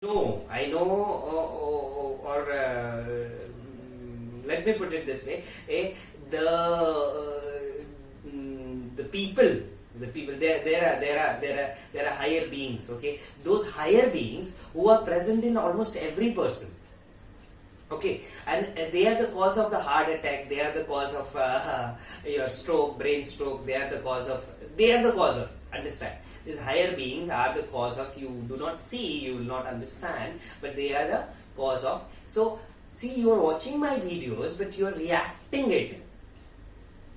No, I know, let me put it this way: the people, there are higher beings. Okay, those higher beings who are present in almost every person. Okay, and they are the cause of the heart attack. They are the cause of your stroke, brain stroke. They are the cause of. Understand? These higher beings are the cause of. You do not see, you will not understand, but they are the cause of. So, see, you are watching my videos, but you are reacting it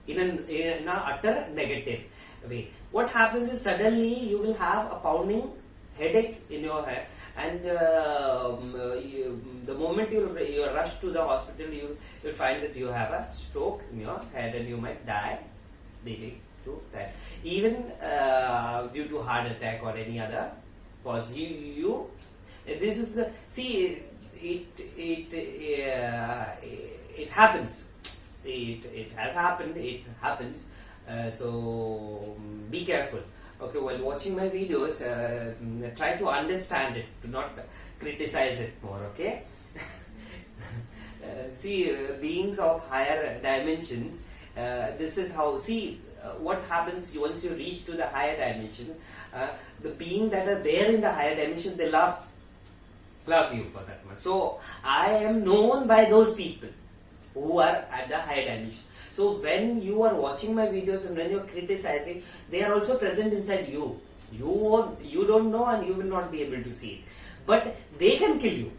in an utter negative way. What happens is suddenly you will have a pounding headache in your head, and the moment you rush to the hospital, you will find that you have a stroke in your head, and you might die leading to that, even due to heart attack or any other cause. This is the it happens. See, it has happened. It happens. So be careful. Okay, while watching my videos, try to understand it. Do not criticize it more. Okay. Beings of higher dimensions. This is how. What happens once you reach to the higher dimension. The being that are there in the higher dimension, they love you for that much. So I am known by those people who are at the higher dimension. So when you are watching my videos and when you are criticizing, they are also present inside you. You don't know, and you will not be able to see it. But they can kill you.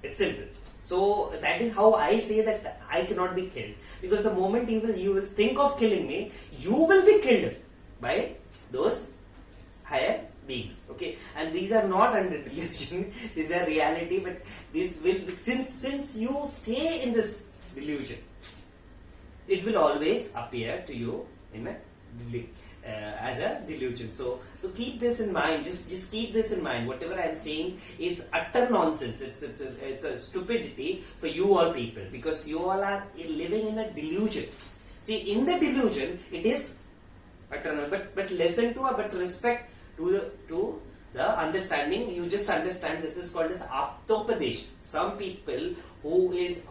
It's simple. So that is how I say that I cannot be killed. Because the moment you will think of killing me, you will be killed by those higher beings. Okay, and these are not under delusion; these are reality. But this will, since you stay in this delusion, it will always appear to you in as a delusion. So keep this in mind. Just keep this in mind. Whatever I am saying is utter nonsense. It's a stupidity for you all people, because you all are living in a delusion. See, in the delusion, it is utter. But listen to, but respect to the understanding. You just understand. This is called as aptopadesh. Some people who is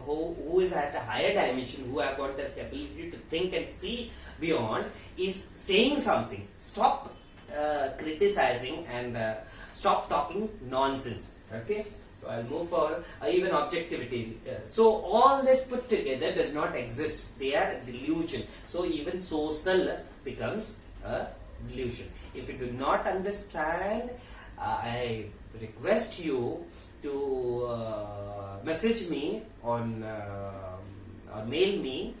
at a higher dimension, who have got the ability to think and see beyond, is saying something. Stop criticizing and stop talking nonsense. Okay, so I'll move for even objectivity. So all this put together does not exist. They are delusion. So even social becomes a delusion. If you do not understand, I request you to message me on or mail me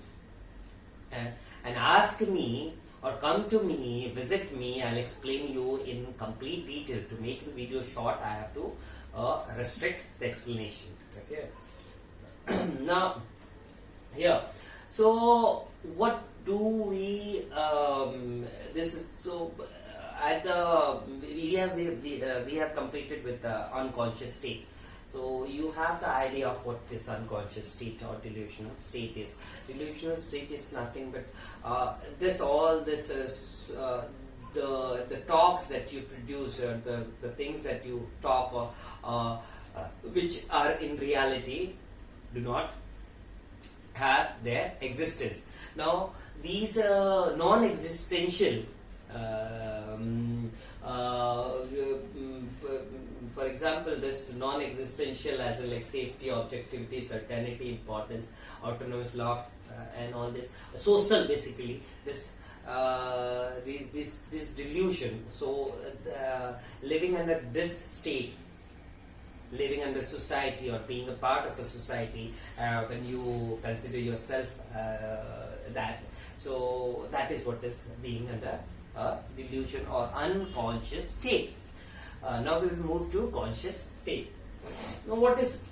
and ask me, or come to me, visit me. I'll explain you in complete detail. To make the video short, I have to restrict the explanation. Okay. Now, here. So what do we? This is so. At the we have completed with the unconscious state. So you have the idea of what this unconscious state or delusional state is. Delusional state is nothing but the talks that you produce, or the things that you talk, which are in reality do not have their existence. Now these non-existential. For example, this non-existential as in like safety, objectivity, certainty, importance, autonomous law, and all this social, basically this delusion. So living under this state, living under society, or being a part of a society, when you consider yourself that, so that is what is being under a delusion or unconscious state. Now we will move to conscious state. Now what is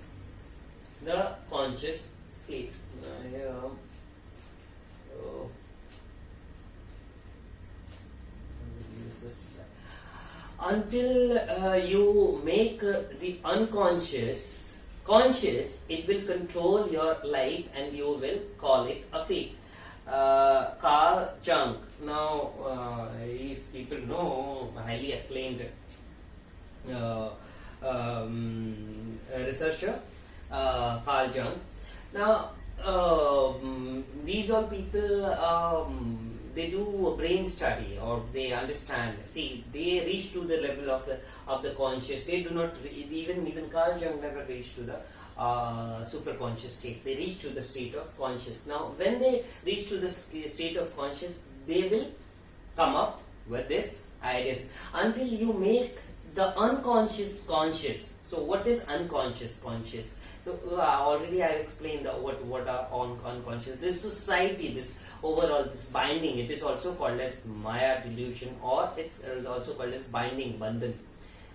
the conscious state? Until you make the unconscious conscious, it will control your life, and you will call it a fate. Carl Jung. Now, if people know, highly acclaimed researcher, Carl Jung. Now, these all people, they do a brain study, or they understand. See, they reach to the level of the conscious. They do not even Carl Jung never reached to the superconscious state. They reach to the state of conscious. Now, when they reach to the state of conscious, they will come up with this ideas until you make the unconscious conscious. So, what is unconscious conscious? So already I have explained what are unconscious. This society, this overall, this binding, it is also called as Maya delusion, or it's also called as binding, bandhan.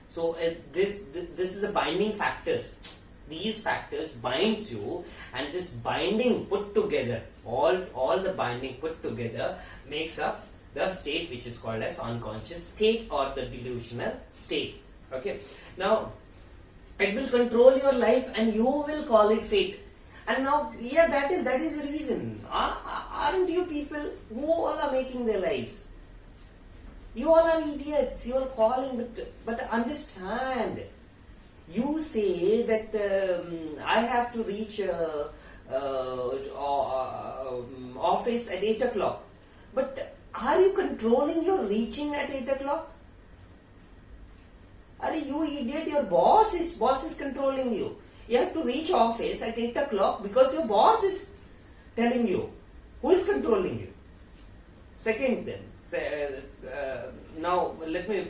So this is the binding factors. These factors binds you, and this binding put together, all the binding put together makes up the state which is called as unconscious state or the delusional state. Okay. Now, it will control your life and you will call it fate. And now, yeah, that is the reason. Aren't you people who all are making their lives? You all are idiots. You are calling, but understand. You say that I have to reach office at 8 o'clock. But are you controlling your reaching at 8 o'clock? Are you idiot? Your boss is controlling you. You have to reach office at 8 o'clock because your boss is telling you. Who is controlling you? Second then. Now let me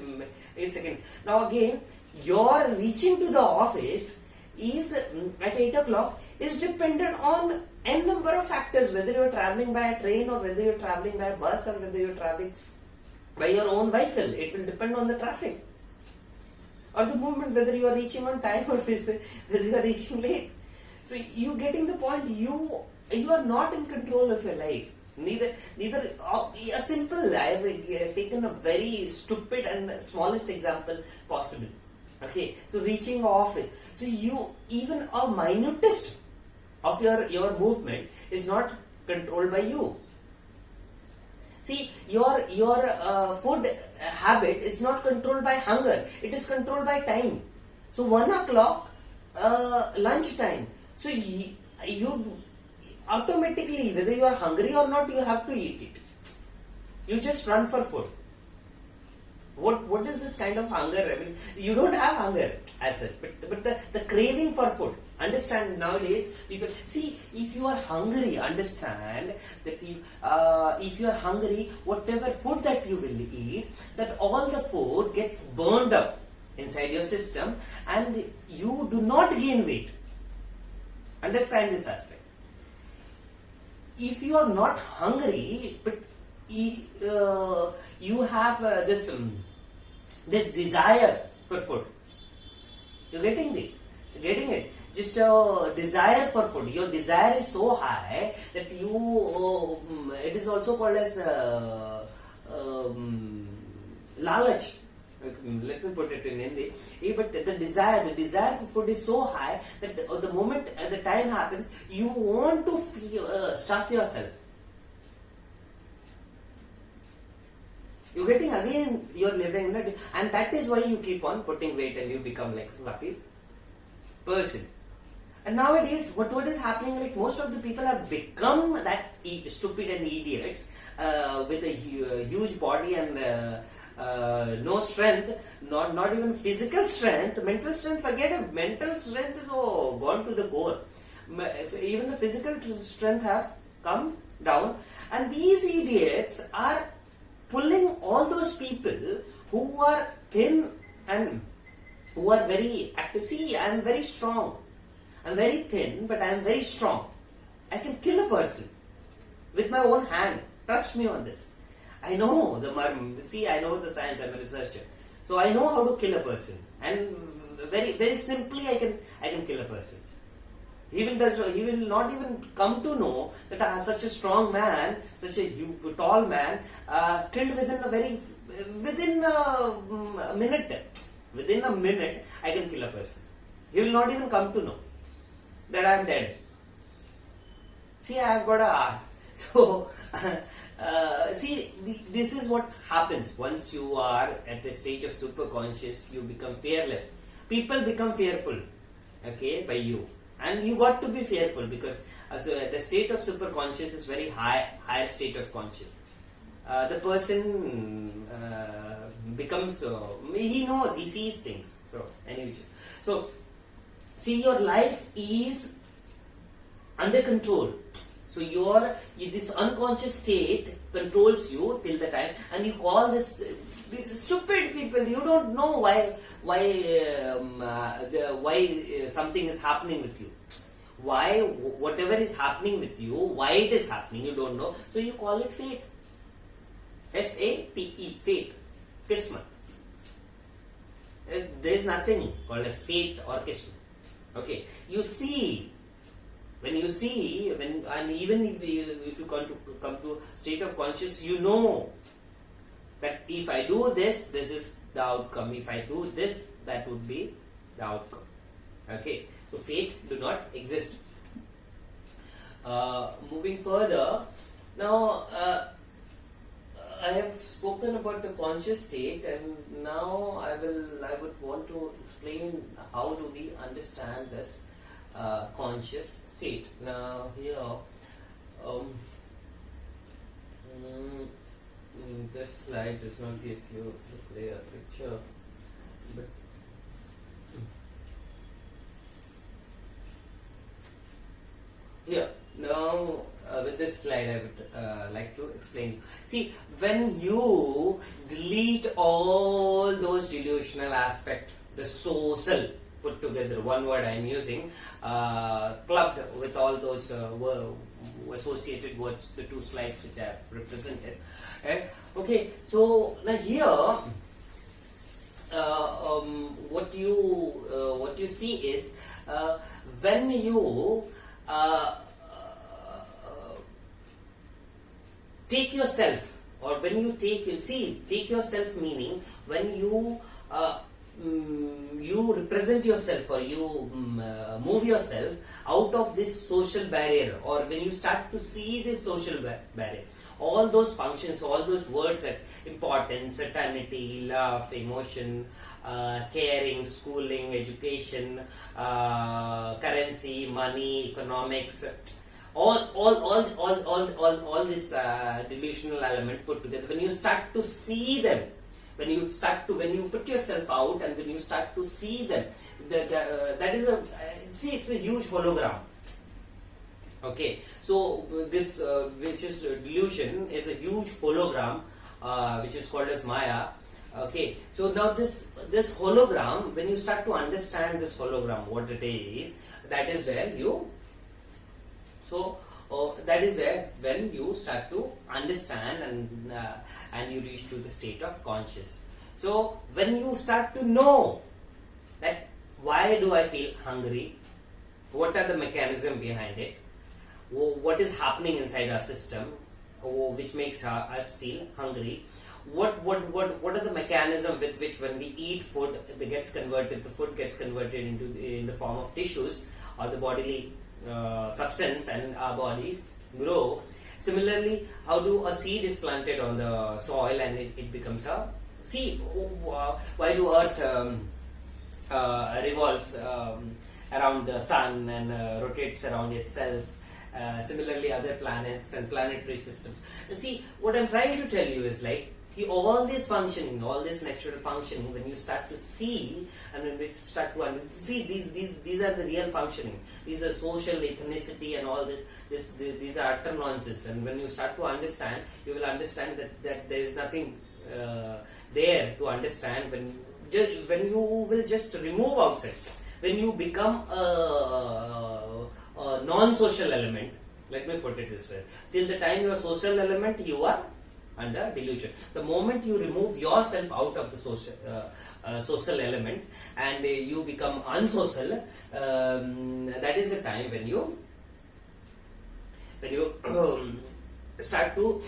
a second. Now again, your reaching to the office is at 8 o'clock is dependent on n number of factors. Whether you are traveling by a train, or whether you are traveling by a bus, or whether you are traveling by your own vehicle. It will depend on the traffic. Or the movement, whether you are reaching on time or whether you are reaching late. So you getting the point. You are not in control of your life. Neither a simple. I have taken a very stupid and smallest example possible. Okay, so reaching office. So you, even a minutest of your movement is not controlled by you. See, your food habit is not controlled by hunger. It is controlled by time. So 1 o'clock, lunch time. So you automatically, whether you are hungry or not, you have to eat it. You just run for food. What is this kind of hunger? I mean, you don't have hunger as such, but the craving for food. Understand, nowadays people see, if you are hungry, understand that if you are hungry, whatever food that you will eat, that all the food gets burned up inside your system and you do not gain weight. Understand this aspect. If you are not hungry, but you have this desire for food, you're getting it. Just a desire for food. Your desire is so high that you, it is also called as lalach. Let me put it in Hindi. But the desire for food is so high that the moment the time happens, you want to stuff yourself. You're getting, again, you're living, and that is why you keep on putting weight and you become like a fluffy person. And nowadays, what is happening, like most of the people have become that stupid and idiots with a huge body and no strength, not even physical strength, mental strength, forget it, mental strength is gone to the core. Even the physical strength have come down, and these idiots are pulling all those people who are thin and who are very active. See, I am very strong. I am very thin, but I am very strong. I can kill a person with my own hand. Trust me on this. I know I know the science. I am a researcher, so I know how to kill a person, and very very simply I can kill a person. He will not even come to know that such a strong man, such a tall man, killed within a minute. Within a minute, I can kill a person. He will not even come to know that I am dead. See, I have got a art. So, see, this is what happens once you are at the stage of superconscious. You become fearless. people become fearful, okay, by you, and you got to be fearful because so the state of superconscious is very higher state of conscious. The person becomes he knows, he sees things. So anyway, so see, your life is under control. So this unconscious state controls you till the time, and you call this stupid people. You don't know why something is happening with you. Why whatever is happening with you, why it is happening, you don't know. So you call it fate. F-A-T-E, fate, kismat. There is nothing called as fate or kismat. Okay, you see. When you see, and even if you come to state of conscious, you know that if I do this, this is the outcome. If I do this, that would be the outcome. Okay, so fate do not exist. Moving further, now I have spoken about the conscious state, and now I would want to explain how do we understand this conscious state. Now here this slide does not give you a clear picture, but here now with this slide I would like to explain. See, when you delete all those delusional aspects, the social put together, one word I am using, clubbed with all those associated words, the two slides which I have represented. Okay, so now here, what you see is when you take yourself, or when you take yourself, meaning when you represent yourself, or you move yourself out of this social barrier, or when you start to see this social barrier, all those functions, all those words that importance, eternity, love, emotion, caring, schooling, education, currency, money, economics, all this delusional element put together, when you start to see them, when you put yourself out and when you start to see them, that is it's a huge hologram. Okay, so this which is delusion is a huge hologram which is called as Maya. Okay, so now this hologram, when you start to understand this hologram, what it is, that is where you when you start to understand and you reach to the state of conscious. So when you start to know that why do I feel hungry, what are the mechanisms behind it, what is happening inside our system which makes us feel hungry, what are the mechanisms with which when we eat food, the food gets converted in the form of tissues or the bodily substance, and our bodies grow. Similarly, how do a seed is planted on the soil and it becomes a seed? Why do Earth revolves around the sun and rotates around itself? Similarly, other planets and planetary systems. See, what I'm trying to tell you is like all this functioning, all this natural functioning, when you start to see and when you start to see these are the real functioning. These are social ethnicity and all this. These are utter nonsense. And when you start to understand, you will understand that there is nothing there to understand. When you will just remove outside, when you become a non-social element. Let me put it this way: till the time you are social element, you are under delusion. The moment you remove yourself out of the social element and you become unsocial, that is the time when you start to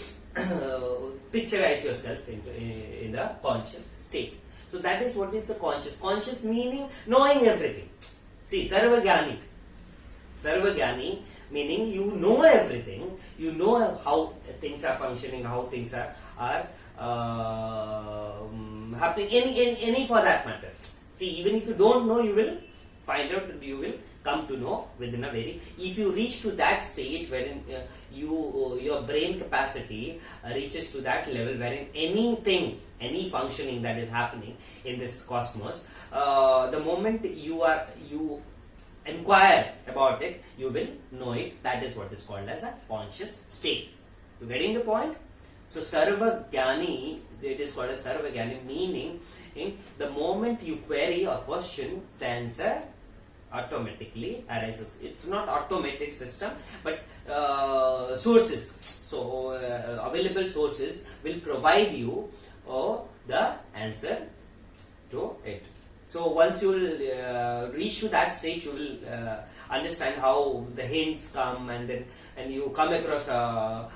picturize yourself in the conscious state. So that is what is the conscious. Conscious meaning knowing everything. See, Sarvajnani meaning you know everything, you know how things are functioning, how things are happening, any for that matter. See, even if you don't know, you will find out, you will come to know within a very, if you reach to that stage wherein your brain capacity reaches to that level wherein anything, any functioning that is happening in this cosmos, the moment you inquire about it, you will know it. That is what is called as a conscious state. You getting the point? So Sarva Jnani, it is called as Sarva Jnani, meaning in the moment you query or question, the answer automatically arises. It's not automated system, but sources. So available sources will provide you the answer to it. So once you will reach to that stage, you will understand how the hints come, and you come across while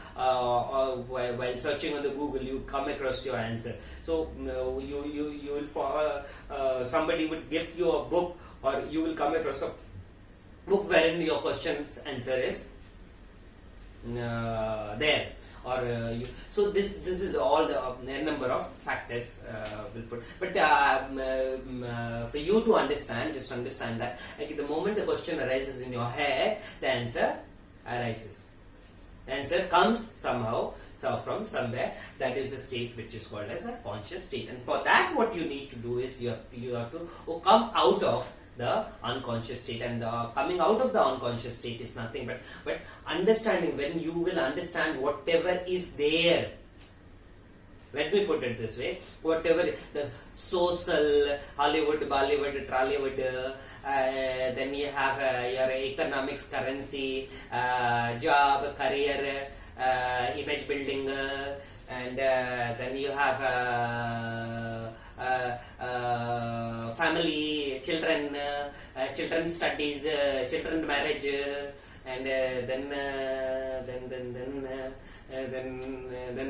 searching on the Google, you come across your answer. So you will somebody would gift you a book, or you will come across a book wherein your question's answer is there. So this is all the number of factors will put. But for you to understand, just understand that the moment the question arises in your head, the answer arises. The answer comes somehow, from somewhere. That is the state which is called as a conscious state. And for that, what you need to do is you have to come out of the unconscious state, and coming out of the unconscious state is nothing but understanding. When you will understand whatever is there, let me put it this way, whatever the social, Hollywood, Bollywood, Trollywood, then you have your economics, currency, job, career, image building, and then you have family, children, children studies, children marriage, and then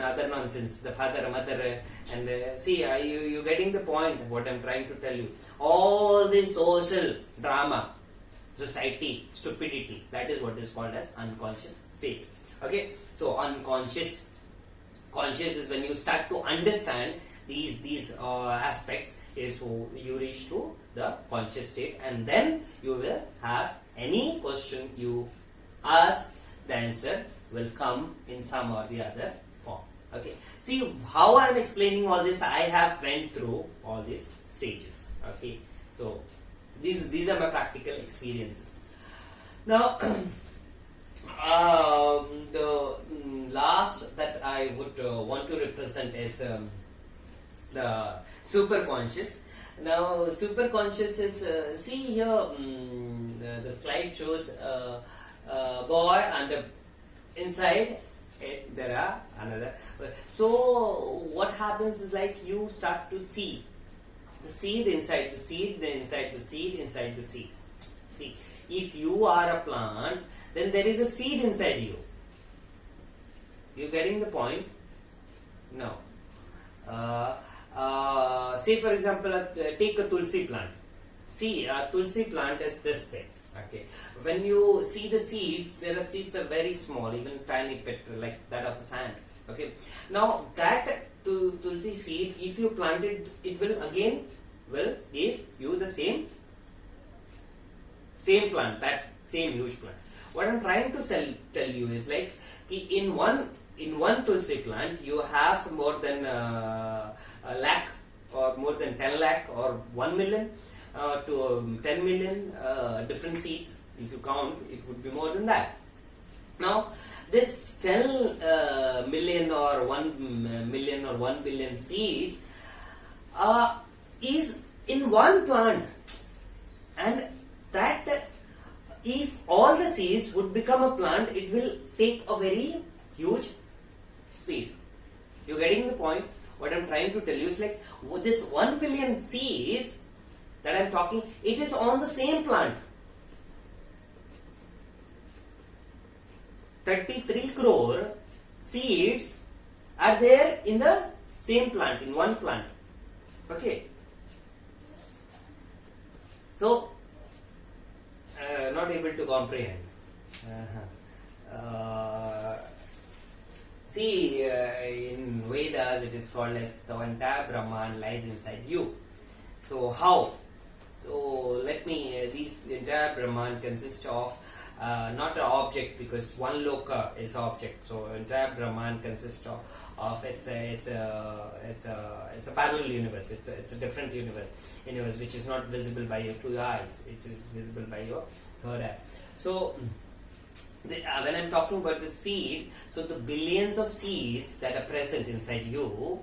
other nonsense, the father, mother, and see, you getting the point what I'm trying to tell you. All this social drama, society, stupidity, that is what is called as unconscious state. Okay, so unconscious, conscious is when you start to understand these aspects, is you reach to the conscious state, and then you will have any question you ask, the answer will come in some or the other form. Okay, see how I am explaining all this. I have went through all these stages. Okay, so these are my practical experiences. Now the last that I would want to represent is the superconscious. Now superconscious is see here, the slide shows a boy, and inside it there are another. So what happens is, like, you start to see the seed inside the seed, the inside the seed, inside the seed. See, if you are a plant, then there is a seed inside you. You getting the point? No. Say for example, take a tulsi plant. See, a tulsi plant is this big. Okay. When you see the seeds, there are seeds are very small, even tiny bit like that of a hand. Okay. Now that tulsi seed, if you plant it, it will again give you the same plant, that same huge plant. What I'm trying to tell you is, like, in one tulsi plant you have more than a lakh, or more than 10 lakh, or 1 million to 10 million different seeds. If you count, it would be more than that. Now this 10 million or 1 million or 1 billion seeds is in one plant, and that if all the seeds would become a plant, it will take a very huge space. You're getting the point? What I'm trying to tell you is, like, this 1 billion seeds that I'm talking, it is on the same plant. 33 crore seeds are there in the same plant, in one plant. Okay. So, not able to comprehend. See, in Vedas it is called as the entire Brahman lies inside you. So how? these entire Brahman consists of not an object, because one loka is object. So entire Brahman consists of it's a parallel universe. It's a different universe which is not visible by your two eyes. It is visible by your third eye. So when I'm talking about the seed, so the billions of seeds that are present inside you,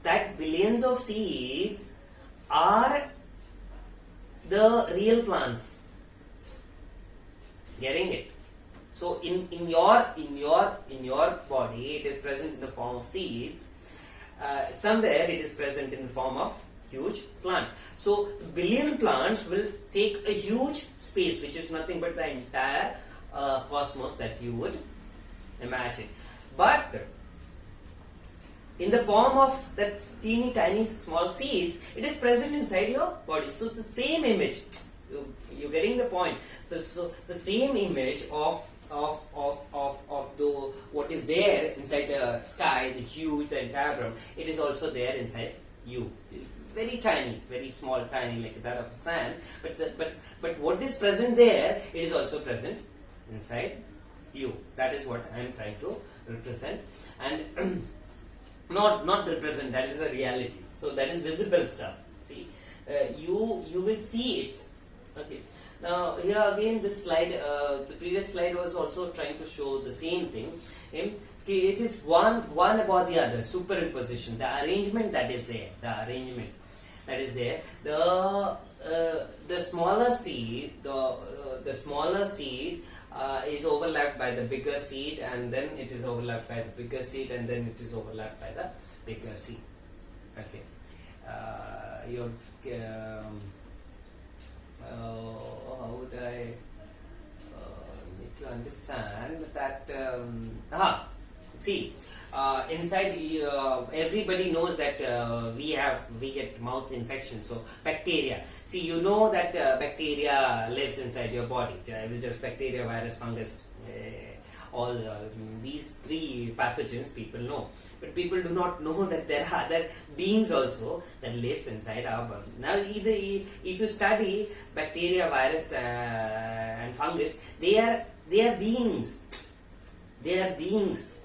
that billions of seeds are the real plants. Getting it? So in your body, it is present in the form of seeds. Somewhere it is present in the form of huge plant. So billion plants will take a huge space, which is nothing but the entire cosmos that you would imagine. But in the form of that teeny tiny small seeds, it is present inside your body. So it's the same image. You're getting the point. The same image of what is there inside the sky, the huge, the entire Brahm, it is also there inside you. Very tiny, very small, tiny, like that of sand. But what is present there, it is also present inside you. That is what I am trying to represent, and not represent. That is a reality. So that is visible stuff. See, you will see it. Okay. Now here again, this slide, the previous slide was also trying to show the same thing. Okay, it is one above the other, superimposition, the arrangement that is there, the smaller seed, the smaller seed is overlapped by the bigger seed, and then it is overlapped by the bigger seed, and then it is overlapped by the bigger seed. Okay. How would I make you understand that? See, inside everybody knows that we get mouth infection. So bacteria. See, you know that bacteria lives inside your body. Just bacteria, virus, fungus. All these three pathogens people know, but people do not know that there are other beings also that lives inside our body. Now, if you study bacteria, virus, and fungus, they are beings. They are beings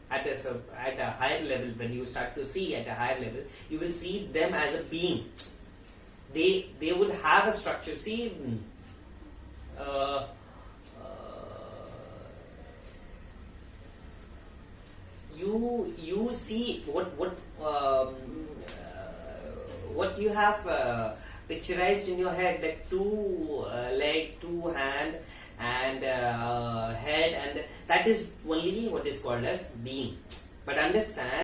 at a higher level. When you start to see at a higher level, you will see them as a being. They would have a structure. See. You see what you have picturized in your head, like two leg, two hand, and head, and that is only what is called as being. But understand